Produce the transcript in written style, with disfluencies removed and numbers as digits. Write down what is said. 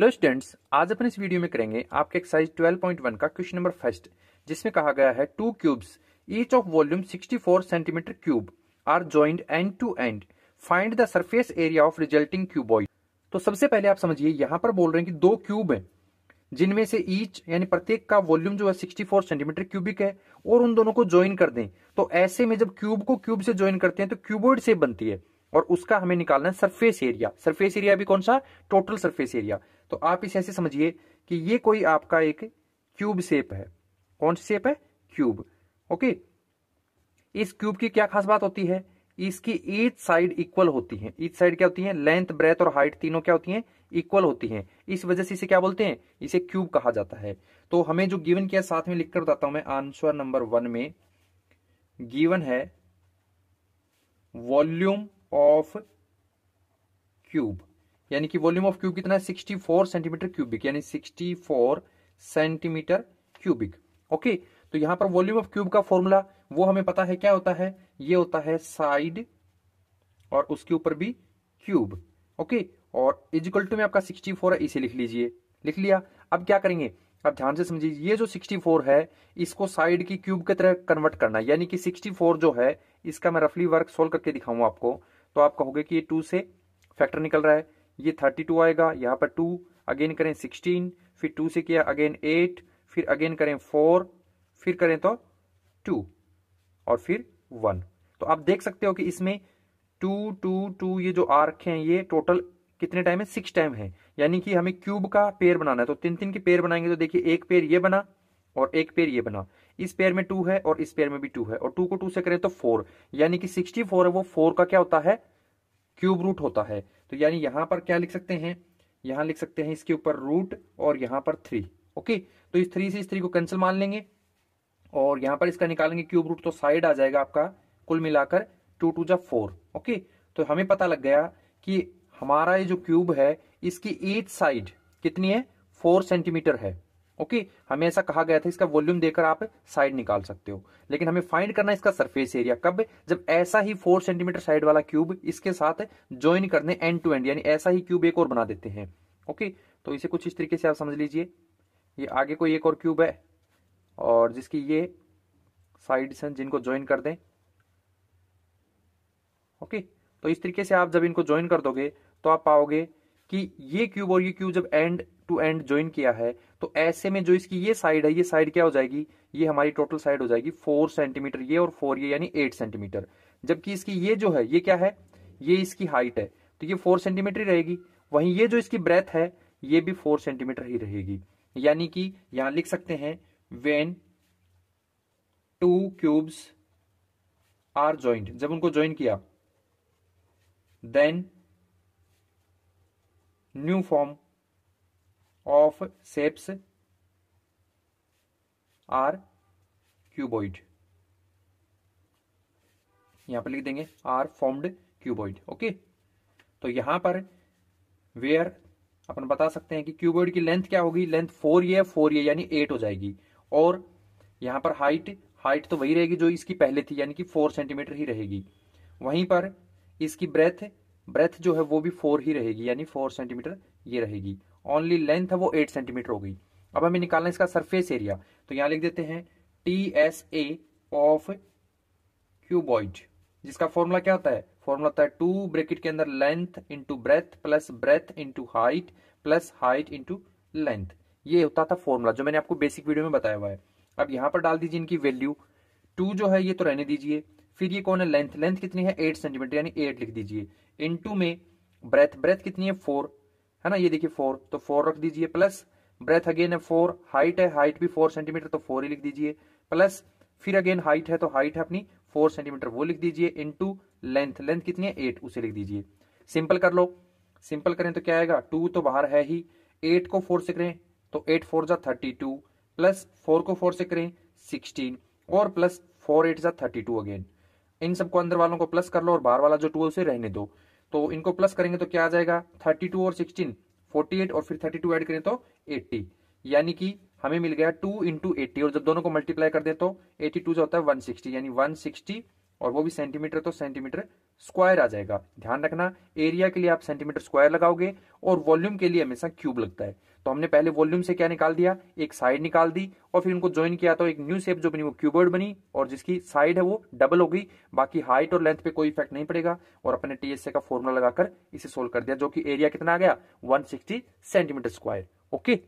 Hello students, आज अपन इस video में करेंगे आपके एक्सरसाइज 12.1 का क्वेश्चन नंबर फर्स्ट, जिसमें कहा गया है two cubes each of volume 64 centimetre cube are joined end to end, find the surface area of resulting cuboid. तो सबसे पहले आप समझिए, यहां पर बोल रहे हैं कि दो क्यूब हैं जिनमें से ईच यानी प्रत्येक का वॉल्यूम जो है 64 सेंटीमीटर क्यूबिक है और उन दोनों को ज्वाइन कर दें। तो ऐसे में जब क्यूब को क्यूब से ज्वाइन करते हैं तो क्यूबॉइड शेप बनती है और उसका हमें निकालना है सरफेस एरिया। सरफेस एरिया भी कौन सा? Total surface area. तो आप इसे ऐसे समझिए कि ये कोई आपका एक क्यूब शेप है। कौन सी शेप है? क्यूब। ओके, इस क्यूब की क्या खास बात होती है? इसकी ईच साइड इक्वल होती है। ईच साइड क्या होती है? लेंथ, ब्रेथ और हाइट तीनों क्या होती हैं? इक्वल होती हैं। इस वजह से इसे क्या बोलते हैं? इसे क्यूब कहा जाता है। तो हमें जो गिवन किया साथ में लिखकर बताता हूं मैं। आंसर नंबर 1 में गिवन है वॉल्यूम ऑफ क्यूब, यानी कि वॉल्यूम ऑफ क्यूब कितना है? 64 सेंटीमीटर क्यूबिक, यानी 64 सेंटीमीटर क्यूबिक। ओके, तो यहां पर वॉल्यूम ऑफ क्यूब का फॉर्मूला वो हमें पता है, क्या होता है? ये होता है साइड और उसके ऊपर भी क्यूब। ओके, और इजिकल टू में आपका 64 है, इसे लिख लीजिए। लिख लिया। अब क्या करेंगे? अब ध्यान से समझिए, ये जो 64 है इसको साइड की क्यूब की तरह कन्वर्ट करना है। यानी कि 64 जो है इसका मैं रफली वर्क सोल्व करके दिखाऊंगा आपको। तो आप कहोगे कि ये 2 से फैक्टर निकल रहा है, ये 32 आएगा। यहाँ पर 2 अगेन करें 16, फिर 2 से किया अगेन 8, फिर अगेन करें 4, फिर करें तो 2 और फिर 1। तो आप देख सकते हो कि इसमें 2 2 2 ये जो आ रखे हैं ये टोटल कितने टाइम है? 6 टाइम है। यानी कि हमें क्यूब का पेयर बनाना है, तो 3 3 के पेयर बनाएंगे। तो देखिए, एक पेयर ये बना और एक पेयर ये बना। इस पेयर में 2 है और इस पेयर में भी 2 है, और 2 को 2 से करें तो 4, यानी कि 64 है वो 4 का क्या होता है? क्यूब रूट होता है। तो यानी यहां पर क्या लिख सकते हैं? यहां लिख सकते हैं इसके ऊपर रूट और यहां पर 3। ओके, तो इस 3 से इस 3 को कैंसिल मान लेंगे और यहां पर इसका निकालेंगे क्यूब रूट, तो साइड आ जाएगा आपका कुल मिलाकर 2 2 जा 4। ओके, तो हमें पता लग गया कि हमारा ये जो क्यूब है इसकी ईच साइड कितनी है? 4 सेंटीमीटर है। ओके, हमें ऐसा कहा गया था, इसका वॉल्यूम देकर आप साइड निकाल सकते हो, लेकिन हमें फाइंड करना है इसका सरफेस एरिया। कब? जब ऐसा ही 4 सेंटीमीटर साइड वाला क्यूब इसके साथ ज्वाइन करने एंड टू एंड, यानी ऐसा ही क्यूब एक और बना देते हैं। ओके, तो इसे कुछ इस तरीके से आप समझ लीजिए। ये आगे कोई एक और क्यूब है और जिसकी ये साइड्स हैं जिनको ज्वाइन कर दें। ओके, तो इस तरीके से आप जब इनको ज्वाइन कर दोगे तो आप पाओगे कि ये क्यूब और ये क्यूब जब एंड टू एंड ज्वाइन किया है तो ऐसे में जो इसकी ये साइड है, ये साइड क्या हो जाएगी? ये हमारी टोटल साइड हो जाएगी 4 सेंटीमीटर ये और 4 ये, यानी 8 सेंटीमीटर। जबकि इसकी ये जो है ये क्या है? ये इसकी हाइट है, तो ये 4 सेंटीमीटर ही रहेगी। वहीं ये जो इसकी ब्रेथ है ये भी 4 सेंटीमीटर ही रहेगी। यानी कि यहां लिख सकते हैं when two cubes are joint, जब उनको ज्वाइन किया, then new form of shapes are cuboid. यहां पर लिख देंगे आर फॉर्म्ड क्यूबॉइड। ओके, तो यहां पर वेयर अपन बता सकते हैं कि क्यूबॉइड की लेंथ क्या होगी? लेंथ 4 ये 4 ये, यानी 8 हो जाएगी। और यहां पर हाइट तो वही रहेगी जो इसकी पहले थी, यानी कि 4 सेंटीमीटर ही रहेगी। वहीं पर इसकी ब्रेथ जो है वो भी 4 ही रहेगी, यानी 4 सेंटीमीटर ये रहेगी। ओनली लेंथ है वो 8 सेंटीमीटर हो गई। अब हमें निकालना है इसका सरफेस एरिया, तो यहां लिख देते हैं TSA ऑफ क्यूबॉइड, जिसका फॉर्मूला क्या होता है? फॉर्मूला होता है 2 ब्रैकेट के अंदर length into breadth plus breadth into height plus height into length. ये होता था फॉर्मूला जो मैंने आपको बेसिक वीडियो में बताया हुआ है। अब यहां पर डाल दीजिए इनकी वैल्यू। 2 जो है ये तो रहने दीजिए, फिर ये कौन है? लेंथ कितनी है? 8 सेंटीमीटर, यानी 8 लिख दीजिए। इनटू में ब्रेथ कितनी है? 4 है ना, ये देखिए 4, तो 4 रख दीजिए, प्लस ब्रेथ अगेन है 4, हाइट है, हाइट भी 4 सेंटीमीटर, तो 4 ही लिख दीजिए, प्लस फिर अगेन हाइट है तो हाइट है अपनी 4 सेंटीमीटर, वो लिख दीजिए, इनटू लेंथ कितनी है? 8, उसे लिख दीजिए। सिंपल कर लो। सिंपल करें तो क्या आएगा? 2 तो बाहर है ही, 8 को 4 से करें तो 8 4 जा 32, प्लस 4 को 4 से करें 16, और प्लस 4 8 जा 32 अगेन। इन सबको अंदर वालों को प्लस कर लो और बाहर वाला जो 2 उसे रहने दो। तो इनको प्लस करेंगे तो क्या आ जाएगा? 32 और 16 48, और फिर 32 ऐड करें तो 80, यानी कि हमें मिल गया 2 इंटू 80, और जब दोनों को मल्टीप्लाई कर दे तो 82 जो होता है 160, यानी 160, और वो भी सेंटीमीटर, तो सेंटीमीटर स्क्वायर आ जाएगा। ध्यान रखना, एरिया के लिए आप सेंटीमीटर स्क्वायर लगाओगे और वॉल्यूम के लिए हमेशा क्यूब लगता है। तो हमने पहले वॉल्यूम से क्या निकाल दिया, एक साइड निकाल दी और फिर उनको ज्वाइन किया तो एक न्यू शेप जो बनी वो क्यूबॉइड बनी और जिसकी साइड है वो डबल हो गई। बाकी हाइट और लेंथ पे कोई इफेक्ट नहीं पड़ेगा और अपने टीएसए का फॉर्मूला लगाकर इसे सोल्व कर दिया, जो कि एरिया कितना आ गया 160 सेंटीमीटर स्क्वायर। ओके।